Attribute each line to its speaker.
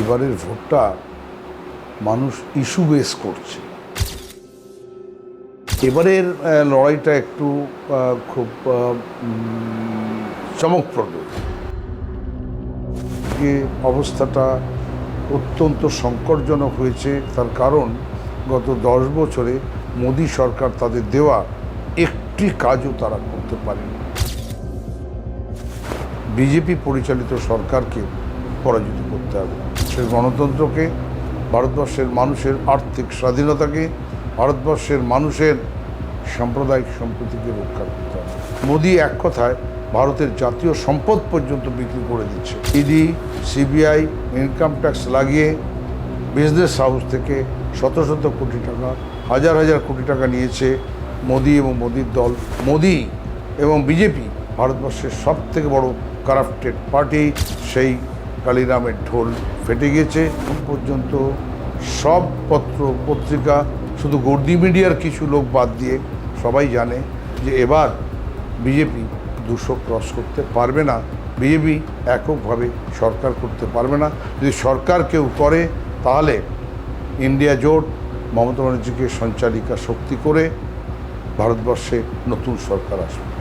Speaker 1: এবারের ভোটটা মানুষ ইস্যু বেস করছে। এবারের লড়াইটা একটু খুব চমকপ্রদ। যে অবস্থাটা অত্যন্ত সংকটজনক হয়েছে, তার কারণ গত 10 বছরে মোদী সরকার তাদের দেওয়া একটি কাজও তারা করতে পারেনি। বিজেপি পরিচালিত সরকারকে পরাজিত করতে হবে। সেই গণতন্ত্রকে, ভারতবর্ষের মানুষের আর্থিক স্বাধীনতাকে, ভারতবর্ষের মানুষের সাম্প্রদায়িক সম্প্রীতিকে রক্ষা করতে হবে। মোদী এক কথায় ভারতের জাতীয় সম্পদ পর্যন্ত বিক্রি করে দিচ্ছে। ইডি, সিবিআই, ইনকাম ট্যাক্স লাগিয়ে বিজনেস হাউস থেকে শত শত কোটি টাকা, হাজার হাজার কোটি টাকা নিয়েছে মোদী এবং মোদীর দল। মোদী এবং বিজেপি ভারতবর্ষের সব থেকে বড় কারাপ্টেড পার্টি। সেই কালিরামের ঢোল ফেটে গিয়েছে। এখন পর্যন্ত সব পত্র পত্রিকা, শুধু গর্দি মিডিয়ার কিছু লোক বাদ দিয়ে সবাই জানে যে এবার বিজেপি 200 ক্রস করতে পারবে না। বিজেপি এককভাবে সরকার করতে পারবে না। যদি সরকার কেউ করে তাহলে ইন্ডিয়া জোট মমতা ব্যানার্জিকে সঞ্চালিকা শক্তি করে ভারতবর্ষে নতুন সরকার আসবে।